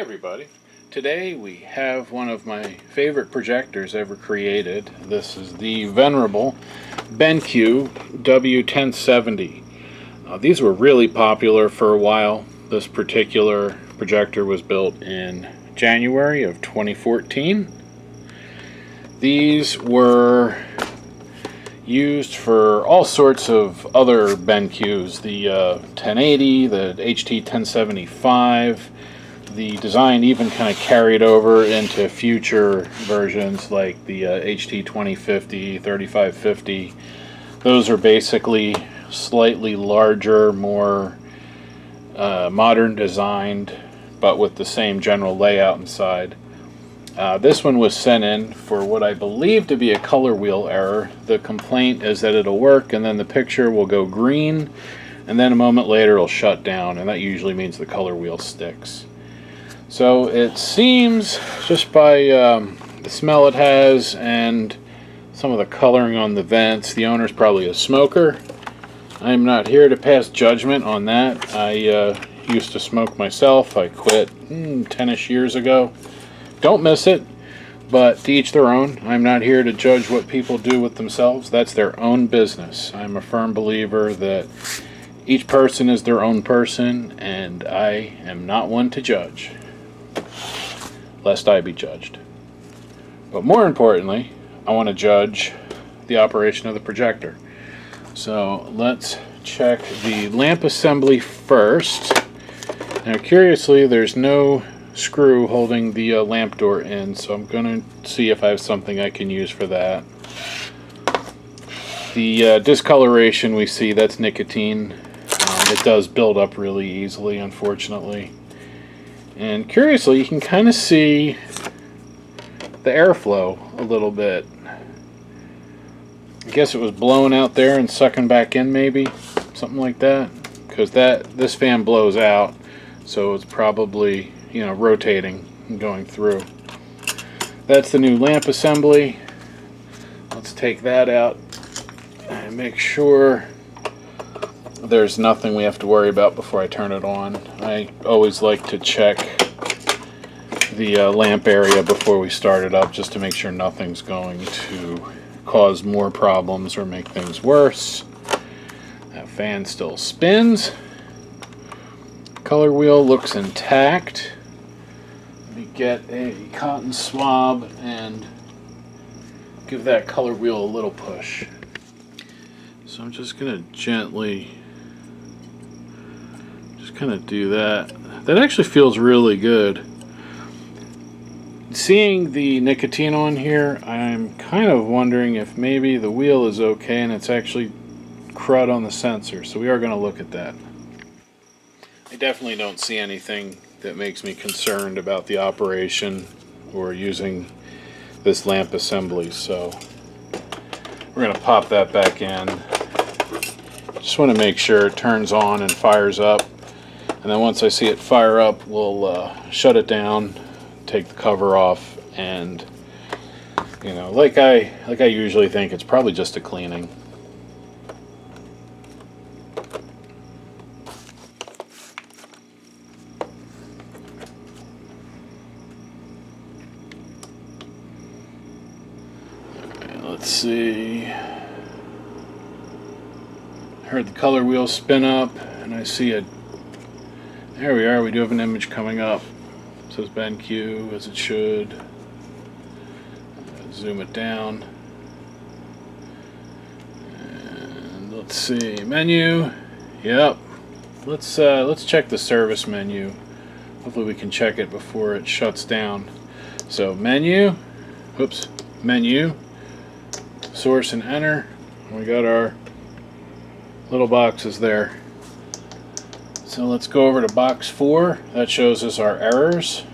Hey everybody. Today we have one of my favorite projectors ever created. This is the venerable BenQ W1070. These were really popular for a while. This particular projector was built in January of 2014. These were used for all sorts of other BenQs, the 1080, the HT 1075. The design even kind of carried over into future versions like the HT 2050, 3550. Those are basically slightly larger, more modern designed, but with the same general layout inside. This one was sent in for what I believe to be a color wheel error. The complaint is that it'll work and then the picture will go green and then a moment later it'll shut down, and that usually means the color wheel sticks. So it seems, just by the smell it has and some of the coloring on the vents, the owner's probably a smoker. I'm not here to pass judgment on that. I used to smoke myself. I quit 10-ish years ago. Don't miss it, but to each their own. I'm not here to judge what people do with themselves. That's their own business. I'm a firm believer that each person is their own person, and I am not one to judge, lest I be judged. But more importantly, I want to judge the operation of the projector. So let's check the lamp assembly first. Now curiously, there's no screw holding the lamp door in, so I'm going to see if I have something I can use for that. The discoloration we see, that's nicotine. It does build up really easily, unfortunately. And curiously, you can kind of see the airflow a little bit. I guess it was blowing out there and sucking back in, maybe something like that, because this fan blows out, so it's probably, you know, rotating and going through. That's the new lamp assembly. Let's take that out and make sure there's nothing we have to worry about before I turn it on. I always like to check the lamp area before we start it up, just to make sure nothing's going to cause more problems or make things worse. That fan still spins. Color wheel looks intact. Let me get a cotton swab and give that color wheel a little push. So I'm just going to gently kind of do that. That actually feels really good. Seeing the nicotine on here, I'm kind of wondering if maybe the wheel is okay and it's actually crud on the sensor, so we are going to look at that. I definitely don't see anything that makes me concerned about the operation or using this lamp assembly, so we're going to pop that back in. Just want to make sure it turns on and fires up. And then once I see it fire up, we'll shut it down, take the cover off, and, you know, like I usually think, it's probably just a cleaning. Okay, let's see. Heard the color wheel spin up, and I see a. There we are, we do have an image coming up. It says BenQ, as it should. Zoom it down. And let's see, menu. Yep. Let's check the service menu. Hopefully we can check it before it shuts down. So menu, whoops, menu, source and enter. We got our little boxes there. So let's go over to box 4. That shows us our errors.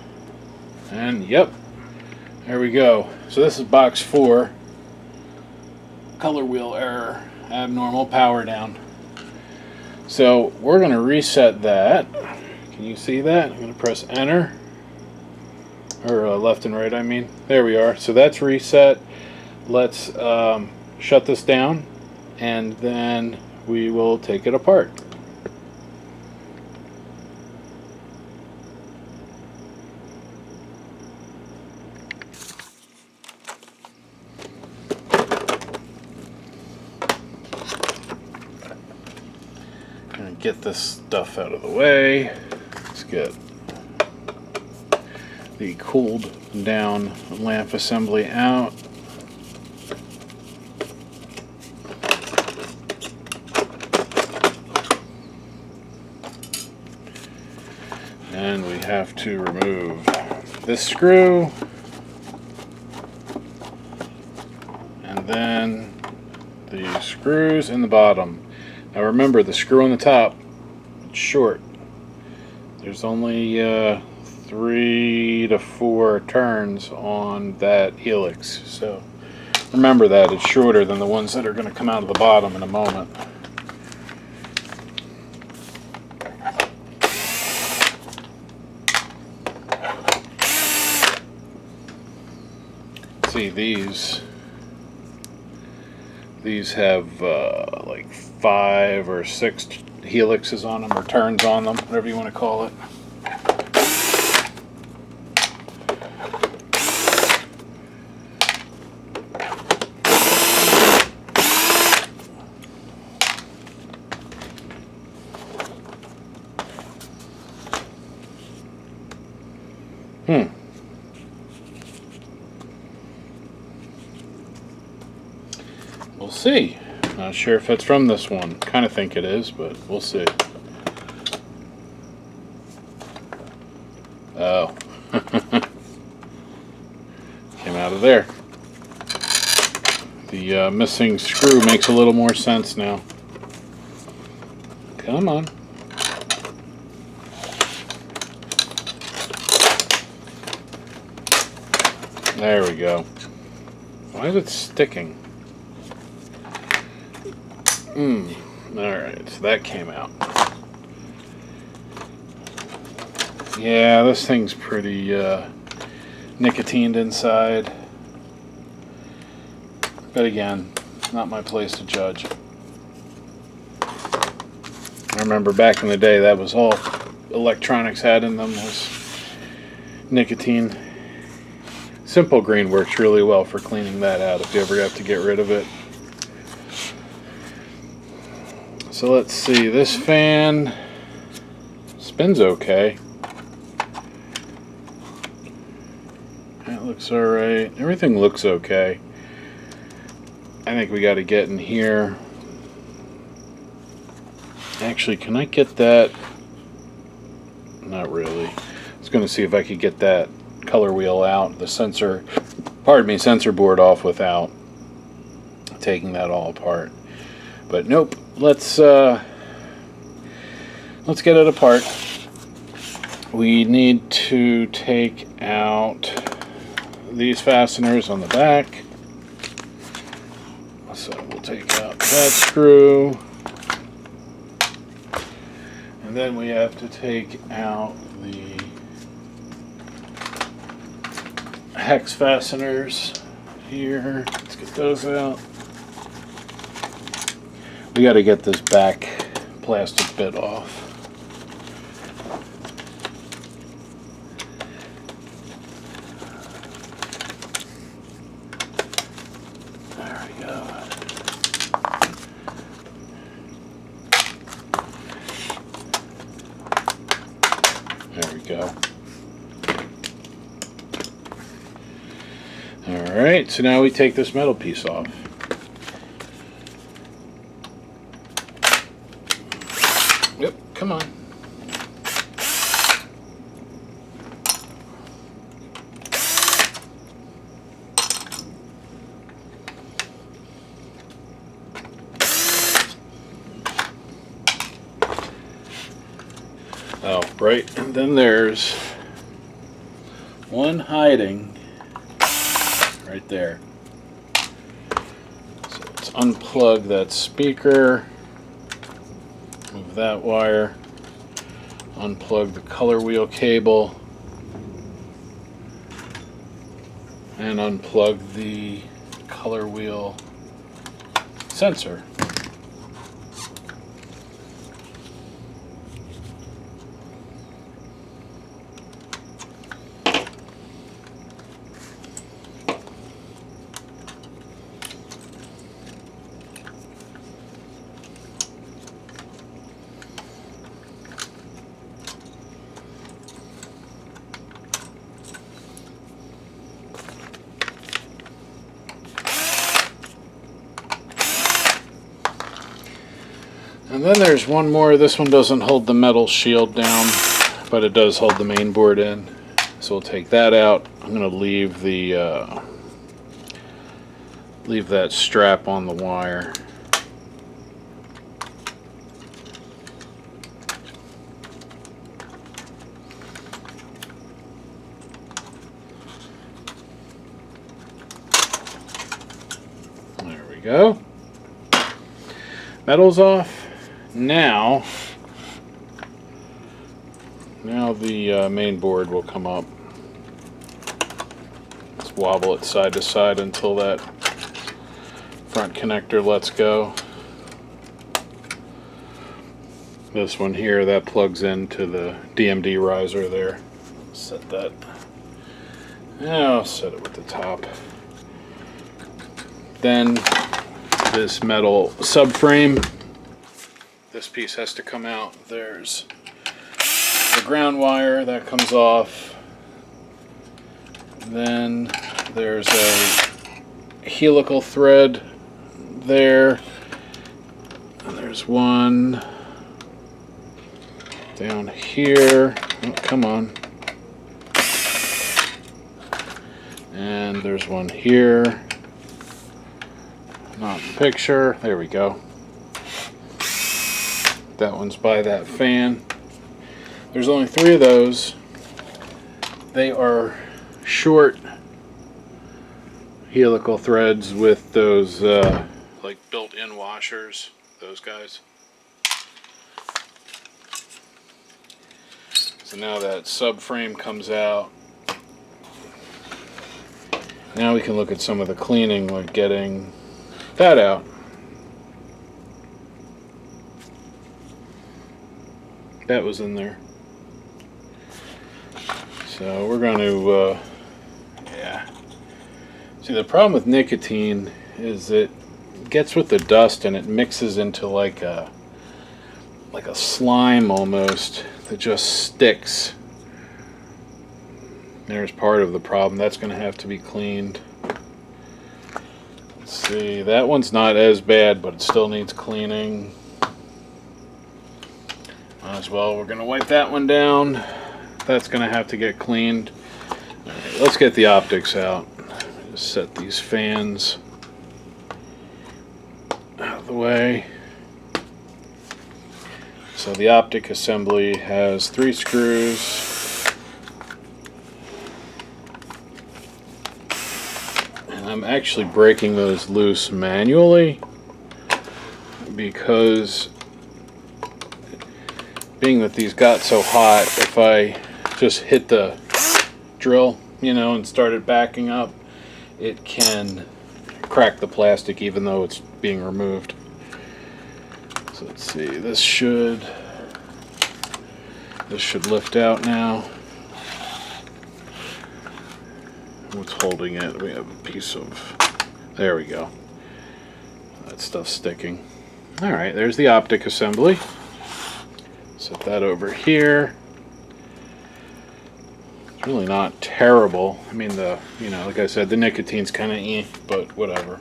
And yep, there we go. So this is box 4. Color wheel error, abnormal power down. So we're going to reset that. Can you see that? I'm going to press enter. Or left and right, I mean. There we are. So that's reset. Let's shut this down and then we will take it apart. get this stuff out of the way. Let's get the cooled down lamp assembly out. And we have to remove this screw, and then the screws in the bottom. Now remember, the screw on the top, it's short. There's only 3 to 4 turns on that helix, so remember that it's shorter than the ones that are going to come out of the bottom in a moment. See, these have like 5 or 6 helixes on them, or turns on them, whatever you want to call it. We'll see. Not sure if it's from this one. Kind of think it is, but we'll see. Oh. Came out of there. The missing screw makes a little more sense now. Come on. There we go. Why is it sticking? Alright, so that came out. Yeah, this thing's pretty nicotined inside. But again, not my place to judge. I remember back in the day, that was all electronics had in them, was nicotine. Simple Green works really well for cleaning that out if you ever have to get rid of it. So let's see, this fan spins okay. That looks alright. Everything looks okay. I think we got to get in here. Actually, can I get that? Not really. I was going to see if I could get that color wheel out, the sensor board off without taking that all apart. But nope. Let's get it apart. We need to take out these fasteners on the back. So we'll take out that screw. And then we have to take out the hex fasteners here. Let's get those out. We got to get this back plastic bit off. There we go. There we go. All right, so now we take this metal piece off. Yep, come on. Oh, right, and then there's one hiding right there. So let's unplug that speaker. Move that wire, unplug the color wheel cable, and unplug the color wheel sensor. then there's one more. This one doesn't hold the metal shield down, but it does hold the main board in. So we'll take that out. I'm going to leave the leave that strap on the wire. There we go. Metal's off. Now the main board will come up. Let's wobble it side to side until that front connector lets go. This one here, that plugs into the DMD riser there. Set that. I'll set it with the top. Then this metal subframe, this piece has to come out. There's the ground wire that comes off. Then there's a helical thread there. And there's one down here. Oh, come on. And there's one here. Not in the picture. There we go. That one's by that fan. There's only 3 of those. They are short helical threads with those like built-in washers. Those guys. So now that subframe comes out. Now we can look at some of the cleaning, like getting that out. That was in there. So we're going to, yeah. See, the problem with nicotine is it gets with the dust and it mixes into like a slime almost that just sticks. There's part of the problem. That's going to have to be cleaned. Let's see, that one's not as bad, but it still needs cleaning. As well, we're going to wipe that one down. That's going to have to get cleaned. All right, let's get the optics out. Just set these fans out of the way. So the optic assembly has 3 screws. And I'm actually breaking those loose manually because being that these got so hot, if I just hit the drill, you know, and started backing up, it can crack the plastic even though it's being removed. So let's see, this should lift out now. What's holding it? We have a piece of, there we go. That stuff's sticking. Alright, there's the optic assembly. Set that over here. It's really not terrible. I mean, like I said, the nicotine's kind of but whatever.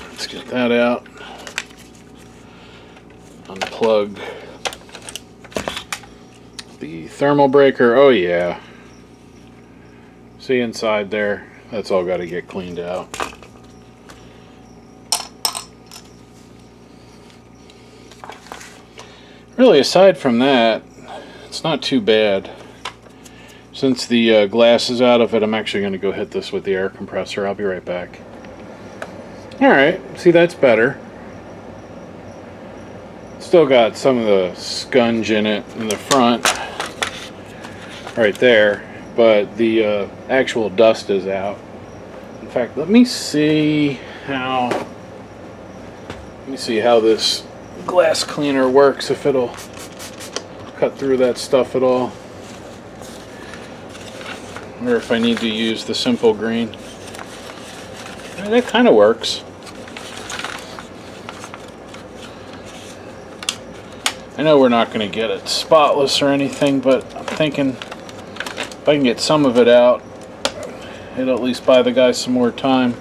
Let's get that out. Unplug the thermal breaker. Oh yeah. See inside there? That's all got to get cleaned out. Really, aside from that, it's not too bad. Since the glass is out of it, I'm actually going to go hit this with the air compressor. I'll be right back. Alright, see, that's better. Still got some of the scunge in it in the front, right there, but the actual dust is out. In fact, let me see how this glass cleaner works, if it'll cut through that stuff at all, or if I need to use the simple green. That kind of works. I know we're not going to get it spotless or anything, but I'm thinking if I can get some of it out, it'll at least buy the guy some more time.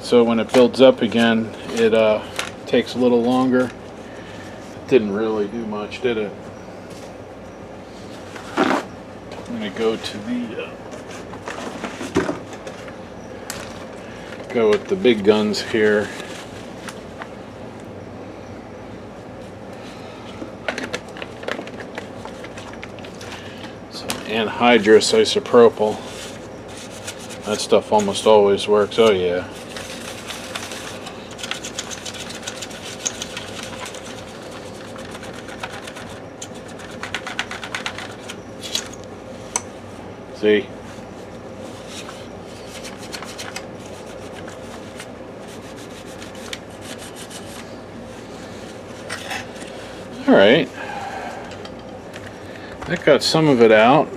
So when it builds up again, it takes a little longer. It didn't really do much, did it? I'm going to go to the go with the big guns here. Some anhydrous isopropyl. That stuff almost always works. Oh yeah. See? Alright. That got some of it out.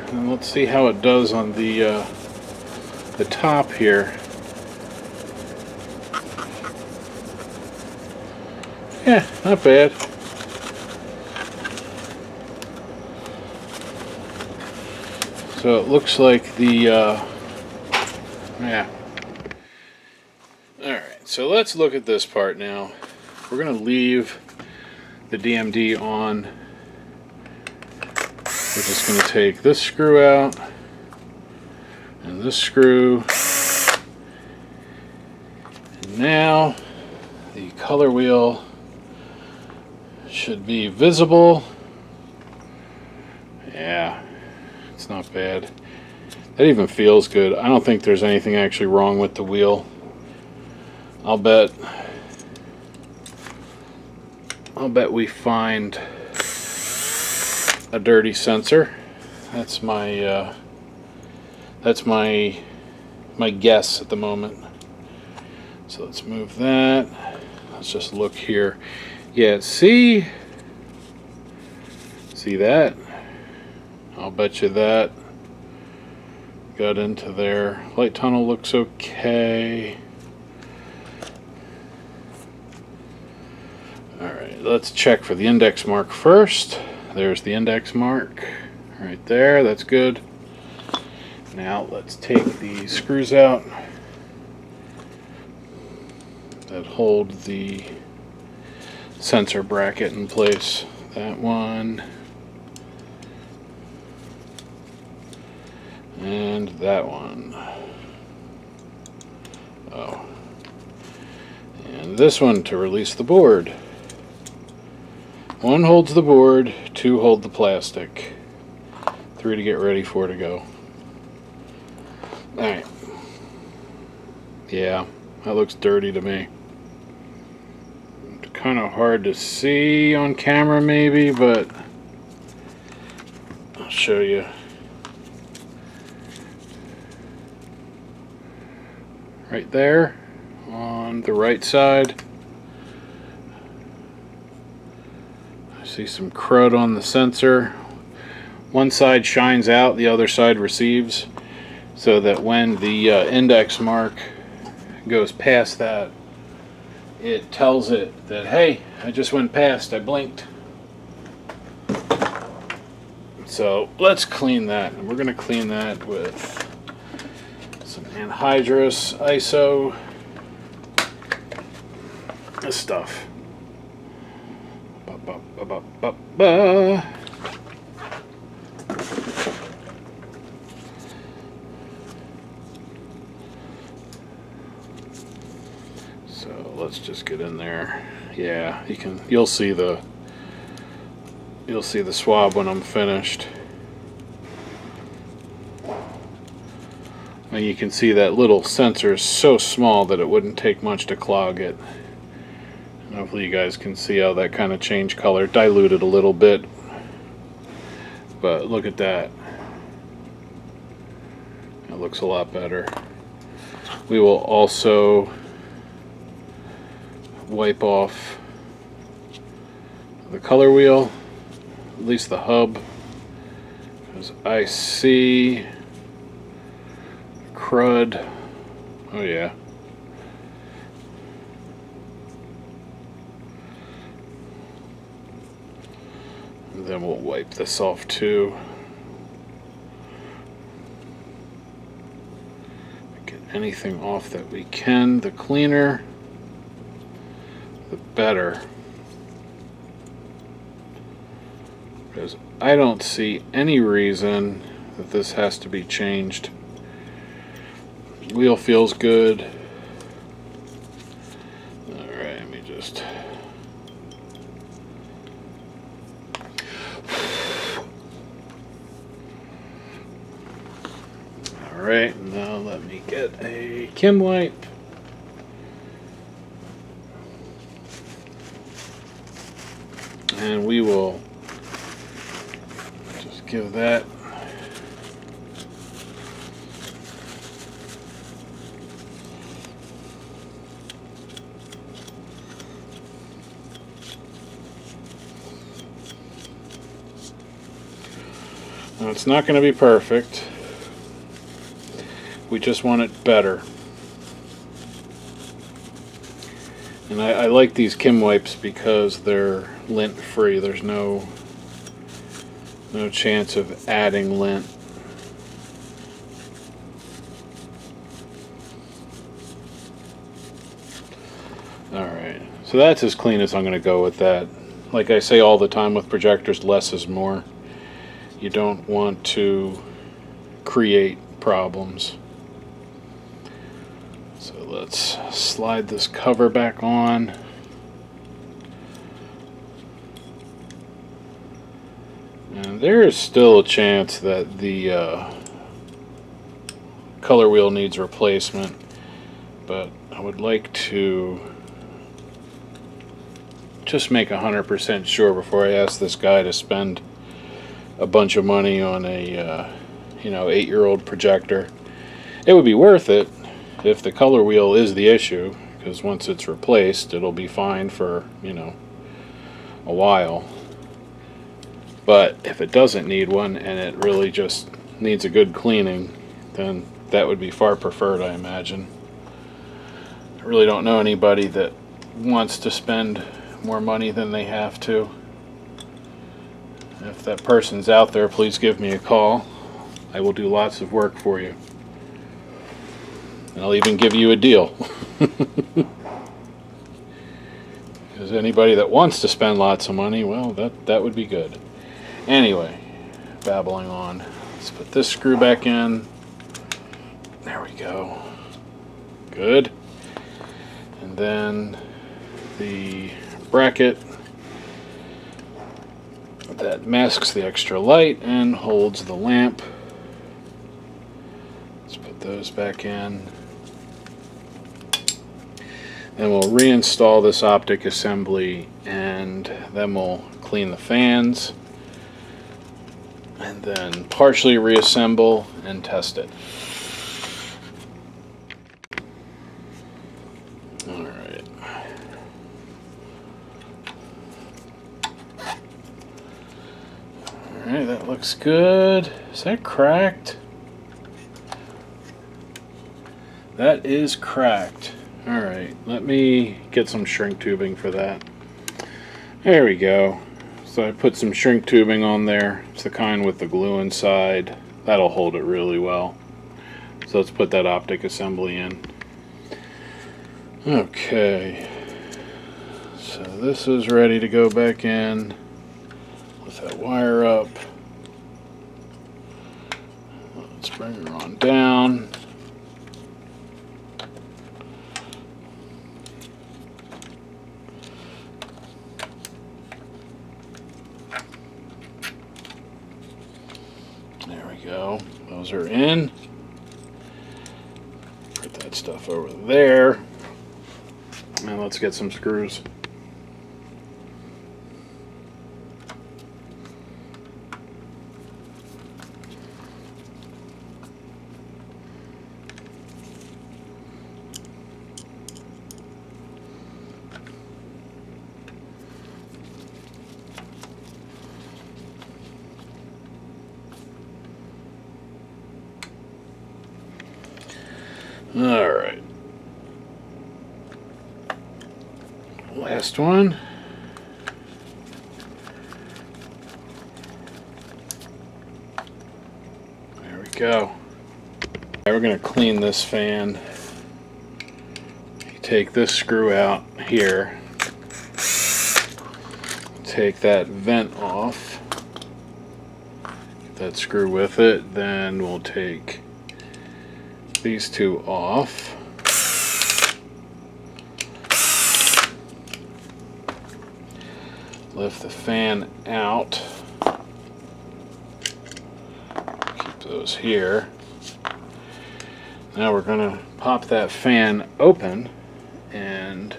And let's see how it does on the top here. Yeah, not bad. So it looks like the, yeah. Alright, so let's look at this part now. We're going to leave the DMD on. We're just going to take this screw out, and this screw. And now, the color wheel should be visible. Yeah. It's not bad. That even feels good. I don't think there's anything actually wrong with the wheel. I'll bet we find a dirty sensor. That's my guess at the moment. So let's move that. Let's just look here. Yeah, see that? I'll bet you that got into there. Light tunnel looks okay. Alright, let's check for the index mark first. There's the index mark right there. That's good. Now let's take the screws out that hold the sensor bracket in place. That one. And that one. Oh. And this one to release the board. One holds the board, two hold the plastic. Three to get ready, four to go. Alright. Yeah, that looks dirty to me. It's kind of hard to see on camera maybe, but I'll show you. Right there on the right side. I see some crud on the sensor. One side shines out, the other side receives, so that when the index mark goes past that, it tells it that, hey, I just went past, I blinked. So let's clean that. And we're going to clean that with some anhydrous iso. This stuff. So let's just get in there. Yeah, you'll see the swab when I'm finished. And you can see that little sensor is so small that it wouldn't take much to clog it. And hopefully you guys can see how that kind of changed color, diluted a little bit. But look at that. It looks a lot better. We will also wipe off the color wheel, at least the hub, because I see crud. Oh yeah. And then we'll wipe this off too. Get anything off that we can. The cleaner, the better. Because I don't see any reason that this has to be changed. Wheel feels good. Alright, let me just... Alright, now let me get a Kim wipe. And we will just give that now, it's not going to be perfect. We just want it better. And I like these Kim wipes because they're lint free. There's no chance of adding lint. Alright, so that's as clean as I'm going to go with that. Like I say all the time with projectors, less is more. You don't want to create problems. So let's slide this cover back on. And there is still a chance that the color wheel needs replacement, but I would like to just make 100% sure before I ask this guy to spend a bunch of money on a 8-year-old projector. It would be worth it if the color wheel is the issue, because once it's replaced it'll be fine for a while. But if it doesn't need one and it really just needs a good cleaning, then that would be far preferred, I imagine. I really don't know anybody that wants to spend more money than they have to. If that person's out there, please give me a call. I will do lots of work for you. And I'll even give you a deal. Because anybody that wants to spend lots of money, well, that would be good. Anyway, babbling on. Let's put this screw back in. There we go. Good. And then the bracket that masks the extra light and holds the lamp. Let's put those back in. Then we'll reinstall this optic assembly, and then we'll clean the fans, and then partially reassemble and test it. Alright. Alright, that looks good. Is that cracked? That is cracked. Alright, let me get some shrink tubing for that. There we go. So I put some shrink tubing on there. It's the kind with the glue inside. That'll hold it really well. So let's put that optic assembly in. Okay. So this is ready to go back in. With that wire up. Let's bring her on down. There we go. Those are in. Put that stuff over there. And let's get some screws. All right. Last one. There we go. We're going to clean this fan. You take this screw out here. Take that vent off. Get that screw with it. Then we'll take these two off. Lift the fan out. Keep those here. Now we're going to pop that fan open and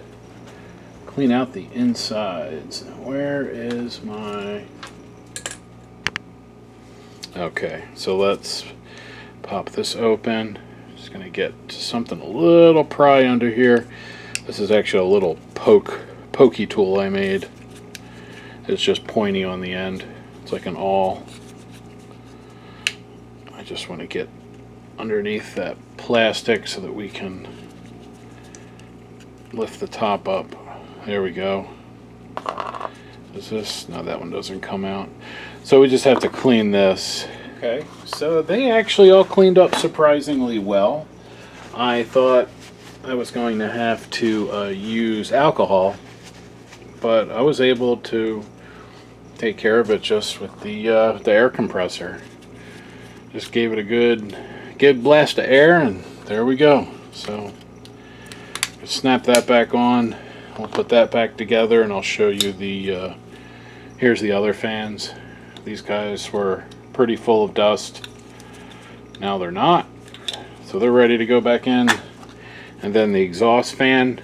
clean out the insides. Where is my... Okay, so let's pop this open. Just going to get something a little pry under here. This is actually a little pokey tool I made. It's just pointy on the end. It's like an awl. I just want to get underneath that plastic so that we can lift the top up. There we go. Is this? No, that one doesn't come out. So we just have to clean this. Okay, so they actually all cleaned up surprisingly well. I thought I was going to have to use alcohol, but I was able to take care of it just with the air compressor. Just gave it a good blast of air, and there we go. So snap that back on. We'll put that back together, and I'll show you the here's the other fans. These guys were pretty full of dust. Now they're not, so they're ready to go back in. And then the exhaust fan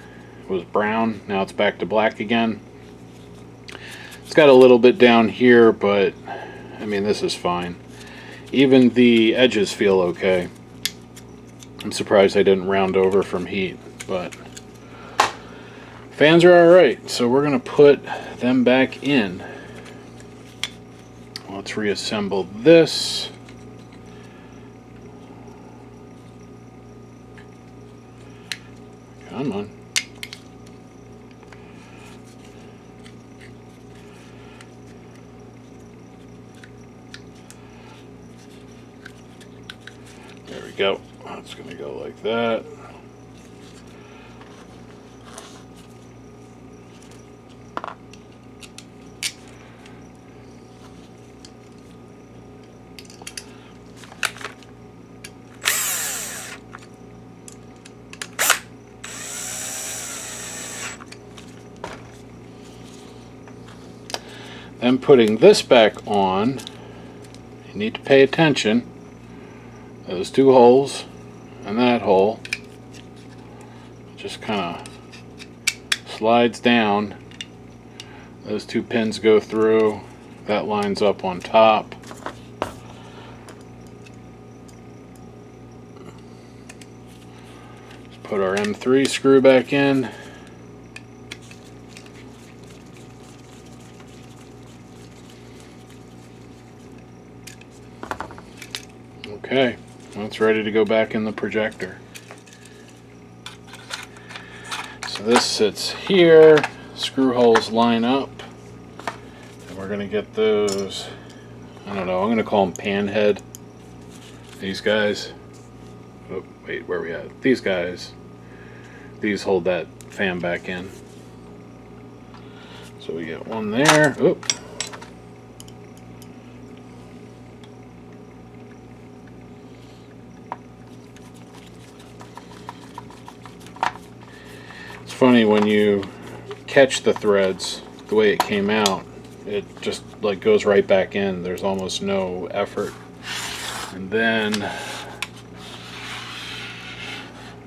was brown. Now it's back to black again. It's got a little bit down here, but I mean, this is fine. Even the edges feel okay. I'm surprised I didn't round over from heat, but fans are alright. So we're going to put them back in. Let's reassemble this. Come on. There we go. That's going to go like that. Then putting this back on, you need to pay attention. Those two holes and that hole just kind of slides down. Those two pins go through. That lines up on top. Let's put our M3 screw back in. Okay, well, it's ready to go back in the projector. So this sits here, screw holes line up, and we're going to get those, I don't know, I'm going to call them pan head. These guys, oh, wait, where are we at? These guys, these hold that fan back in. So we get one there, oop. Funny when you catch the threads the way it came out, it just like goes right back in. There's almost no effort. And then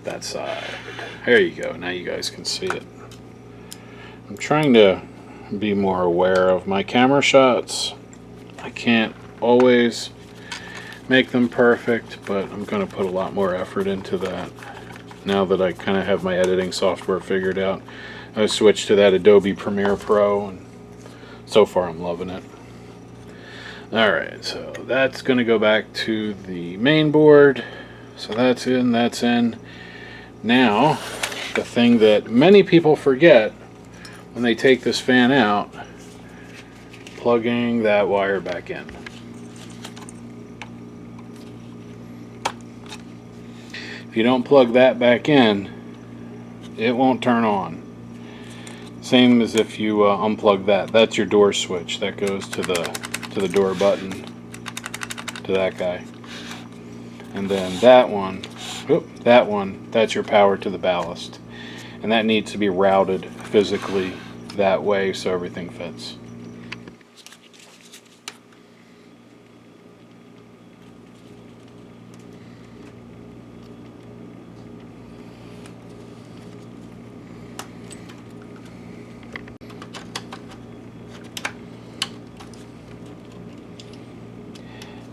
that side, there you go. Now you guys can see it. I'm trying to be more aware of my camera shots. I can't always make them perfect, but I'm going to put a lot more effort into that. Now that I kind of have my editing software figured out, I switched to that Adobe Premiere Pro, and so far I'm loving it. Alright, so that's going to go back to the main board. So that's in, that's in. Now, the thing that many people forget when they take this fan out, plugging that wire back in. If you don't plug that back in, it won't turn on. Same as if you unplug that. That's your door switch. That goes to the door button, to that guy. And then that one, that's your power to the ballast. And that needs to be routed physically that way so everything fits.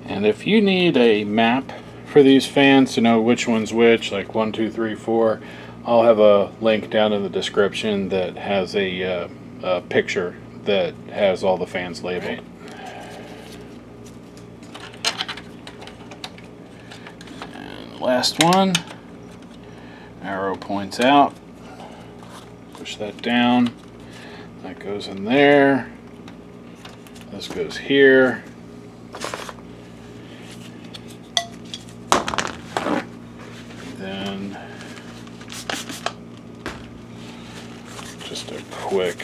And if you need a map for these fans to know which one's which, like 1, 2, 3, 4, I'll have a link down in the description that has a picture that has all the fans labeled. And last one, arrow points out, push that down, that goes in there, this goes here. Then just a quick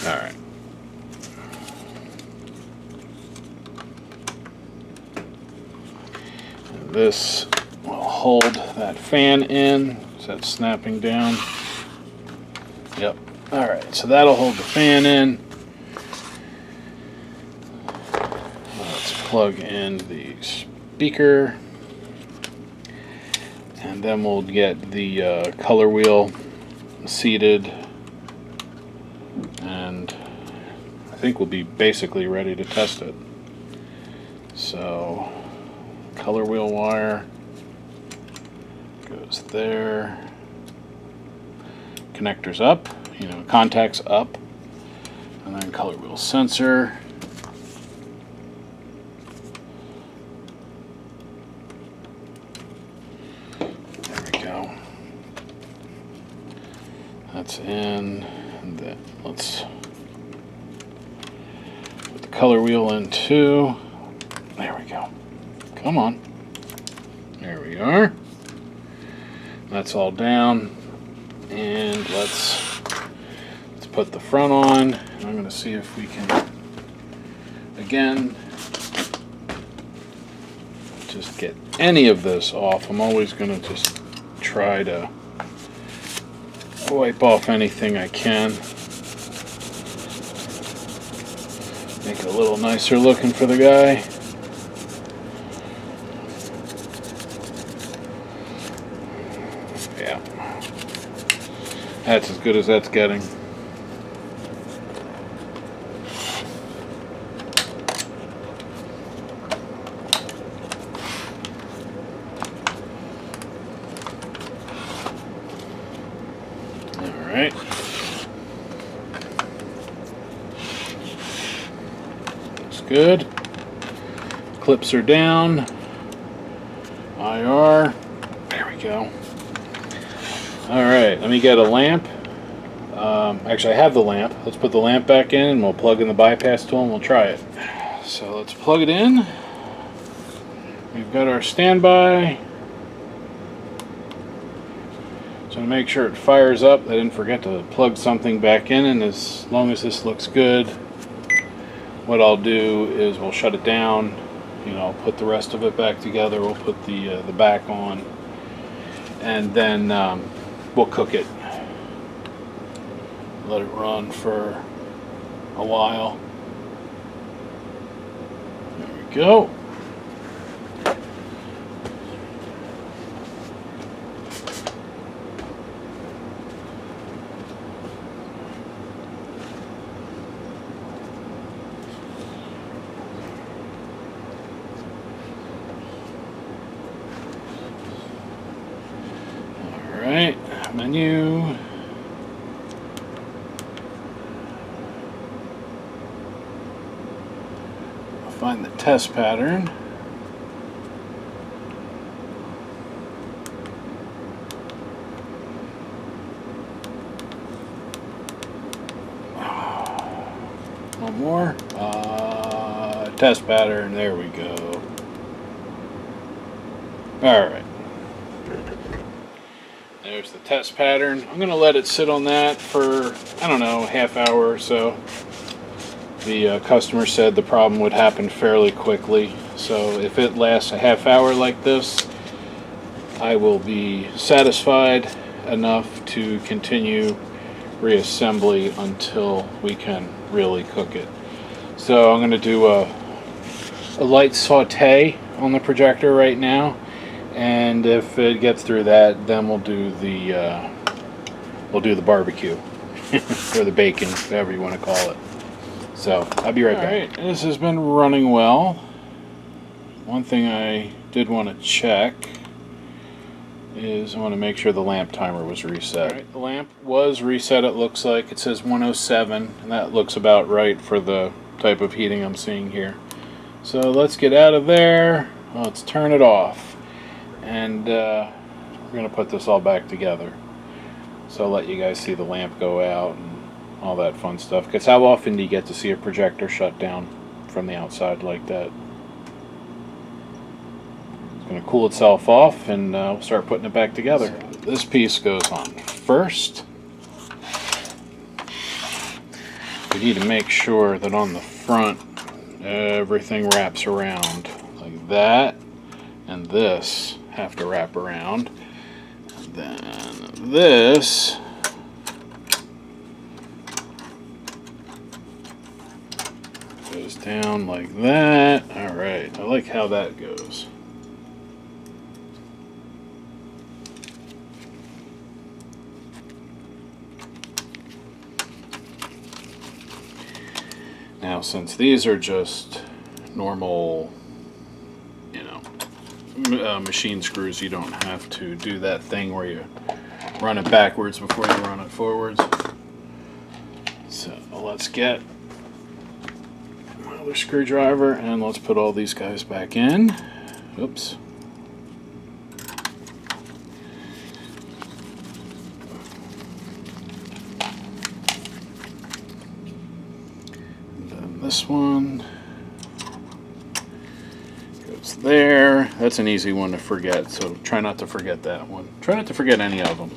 all right. And this will hold that fan in, so that's snapping down. Yep. Alright, so that'll hold the fan in. Let's plug in the speaker. And then we'll get the color wheel seated. And I think we'll be basically ready to test it. So, color wheel wire goes there, connectors up, contacts up, and then color wheel sensor. There we go. That's in, and then let's put the color wheel in too. There we go. Come on. There we are. That's all down, and let's put the front on. I'm going to see if we can again just get any of this off. I'm always going to just try to wipe off anything I can, make it a little nicer looking for the guy. Yeah, that's as good as that's getting. Alright. Looks good. Clips are down. IR. There we go. Alright, let me get a lamp. Actually, I have the lamp. Let's put the lamp back in and we'll plug in the bypass tool and we'll try it. So let's plug it in. We've got our standby. So to make sure it fires up, I didn't forget to plug something back in, and as long as this looks good, what I'll do is we'll shut it down, put the rest of it back together, we'll put the back on, and then we'll cook it. Let it run for a while. There we go. Alright, menu. Find the test pattern. test pattern. There we go. Alright. There's the test pattern. I'm going to let it sit on that for, I don't know, a half hour or so. The customer said the problem would happen fairly quickly. So if it lasts a half hour like this, I will be satisfied enough to continue reassembly until we can really cook it. So I'm going to do a light saute on the projector right now, and if it gets through that, then we'll do the barbecue or the bacon, whatever you want to call it. So I'll be right back. Alright, this has been running well. One thing I did want to check is I want to make sure the lamp timer was reset. Right, the lamp was reset, it looks like. It says 107, and that looks about right for the type of heating I'm seeing here. So let's get out of there. Let's turn it off. And we're going to put this all back together. So I'll let you guys see the lamp go out and all that fun stuff. Because how often do you get to see a projector shut down from the outside like that? Going to cool itself off, and we'll start putting it back together. So this piece goes on first. We need to make sure that on the front everything wraps around like that, and this have to wrap around, and then this goes down like that. Alright, I like how that goes. Now, since these are just normal, you know, machine screws, you don't have to do that thing where you run it backwards before you run it forwards. So let's get another screwdriver and let's put all these guys back in. Oops. This one goes there. That's an easy one to forget, so try not to forget that one. Try not to forget any of them,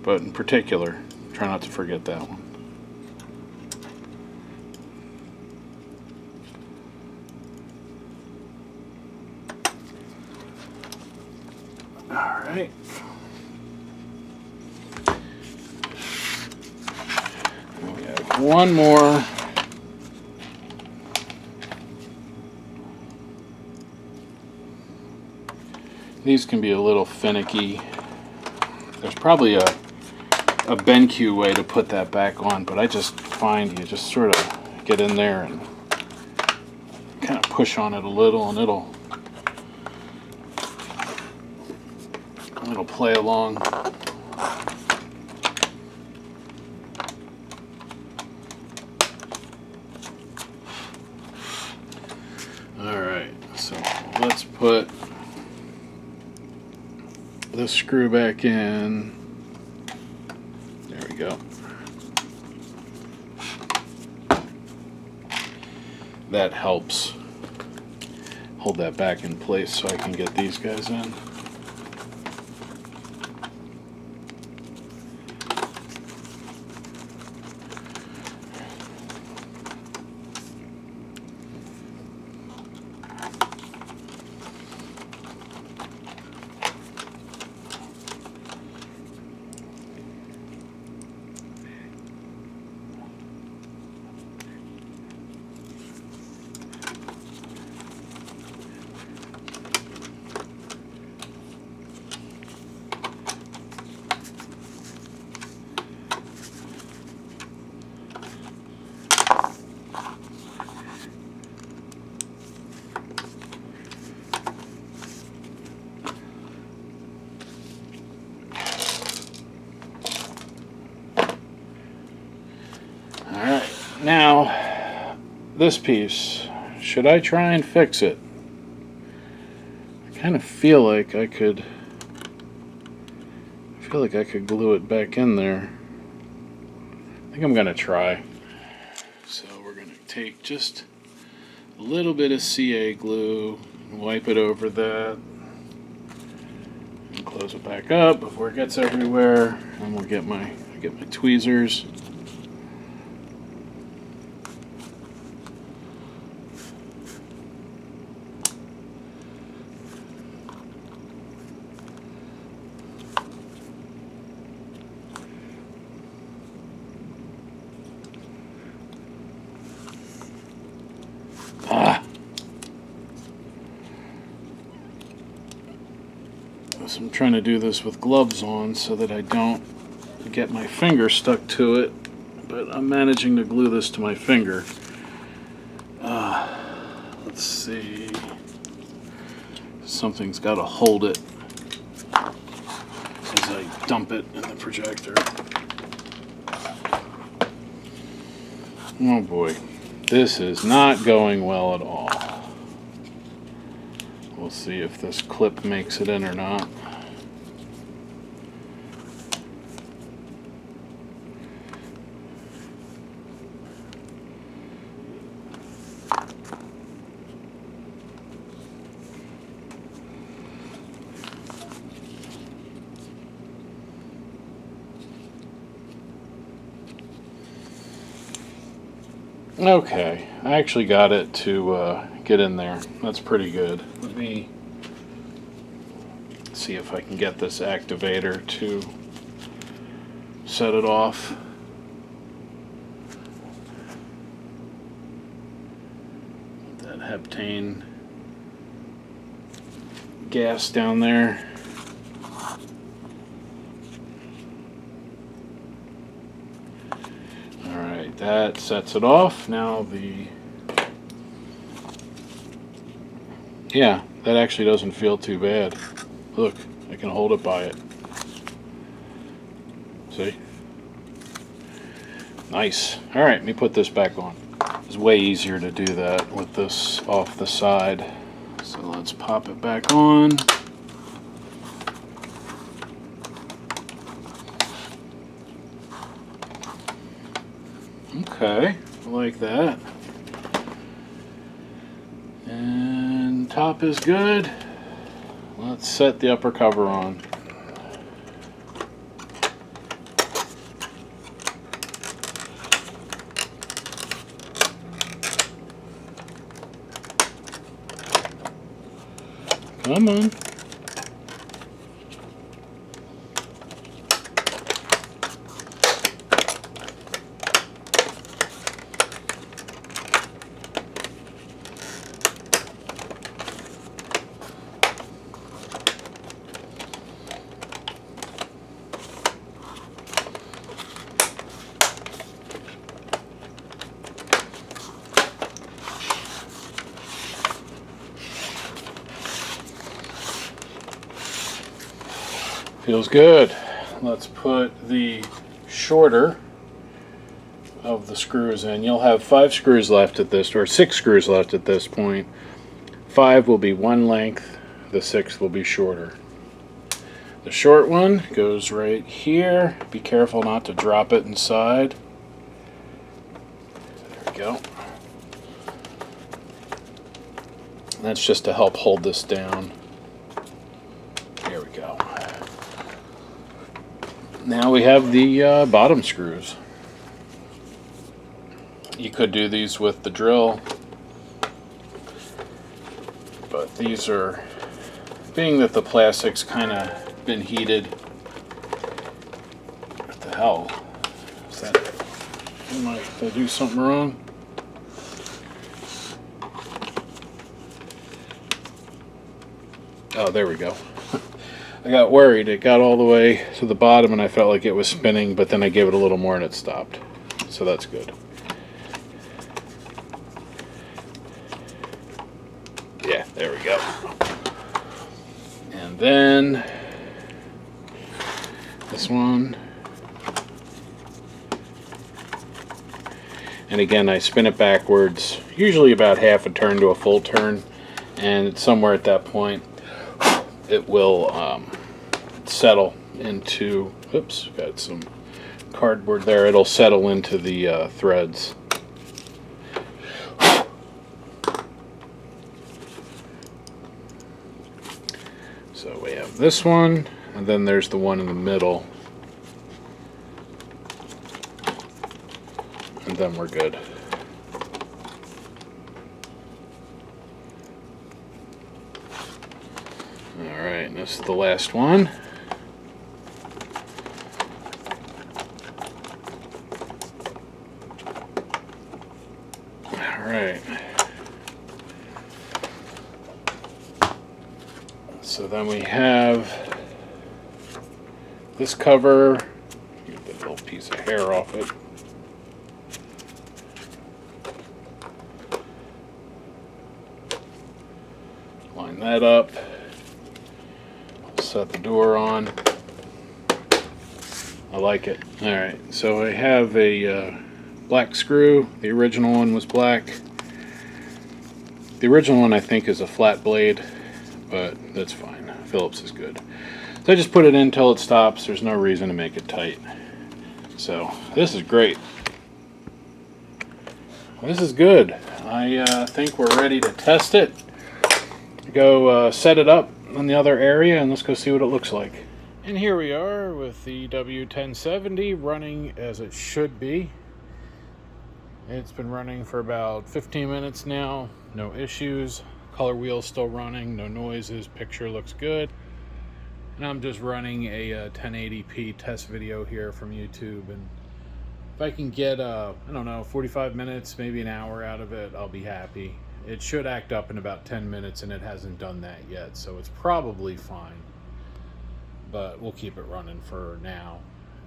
but in particular, try not to forget that one. All right. We have one more. These can be a little finicky. There's probably a BenQ way to put that back on, but I just find you just sort of get in there and kind of push on it a little, and it'll play along. Alright, so let's put this screw back in. There we go. That helps hold that back in place so I can get these guys in. Now, this piece, should I try and fix it? I kind of feel like I could glue it back in there. I think I'm going to try. So we're going to take just a a little bit of CA glue, wipe it over that, and close it back up before it gets everywhere. And we'll get my tweezers. So I'm trying to do this with gloves on so that I don't get my finger stuck to it, but I'm managing to glue this to my finger. Let's see. Something's got to hold it as I dump it in the projector. Oh boy, this is not going well at all. We'll see if this clip makes it in or not. Okay, I actually got it to get in there. That's pretty good. Let me see if I can get this activator to set it off. That heptane gas down there. Alright, that sets it off. Now yeah, that actually doesn't feel too bad. Look, I can hold it by it. See? Nice. Alright, let me put this back on. It's way easier to do that with this off the side. So let's pop it back on. Okay, I like that. And top is good. Let's set the upper cover on. Come on. Feels good. Let's put the shorter of the screws in. You'll have 5 screws left at this, or 6 screws left at this point. 5 will be one length, the 6th will be shorter. The short one goes right here. Be careful not to drop it inside. There we go. That's just to help hold this down. There we go. Now we have the bottom screws. You could do these with the drill, but these are, being that the plastic's kind of been heated. What the hell? Is that, did I do something wrong? Oh, there we go. I got worried. It got all the way to the bottom and I felt like it was spinning, but then I gave it a little more and it stopped. So that's good. Yeah, there we go. And then this one. And again, I spin it backwards, usually about half a turn to a full turn, and somewhere at that point it will settle into, oops, got some cardboard there, it'll settle into the threads. So we have this one, and then there's the one in the middle. And then we're good. Alright, this is the last one. Alright. So then we have this cover. Get the little piece of hair off it. Line that up. Set the door on. I like it. Alright, so I have a black screw. The original one was black. The original one I think is a flat blade, but that's fine. Phillips is good. So I just put it in until it stops. There's no reason to make it tight. So this is great. This is good. I think we're ready to test it. Go set it up in the other area and let's go see what it looks like. And here we are with the W1070 running as it should be. It's been running for about 15 minutes now. No issues. Color wheel's still running. No noises. Picture looks good. And I'm just running a 1080p test video here from YouTube. And if I can get, I don't know, 45 minutes, maybe an hour out of it, I'll be happy. It should act up in about 10 minutes and it hasn't done that yet, so it's probably fine. But we'll keep it running for now.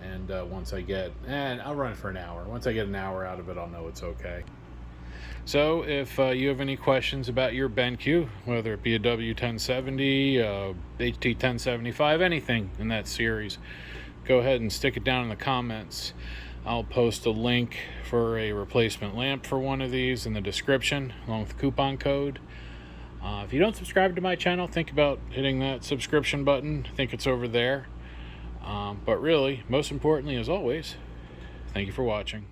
And once I get, I'll run it for an hour. Once I get an hour out of it, I'll know it's okay. So if you have any questions about your BenQ, whether it be a W1070, HT1075, anything in that series, go ahead and stick it down in the comments. I'll post a link for a replacement lamp for one of these in the description, along with the coupon code. If you don't subscribe to my channel, think about hitting that subscription button. I think it's over there. But really, most importantly, as always, thank you for watching.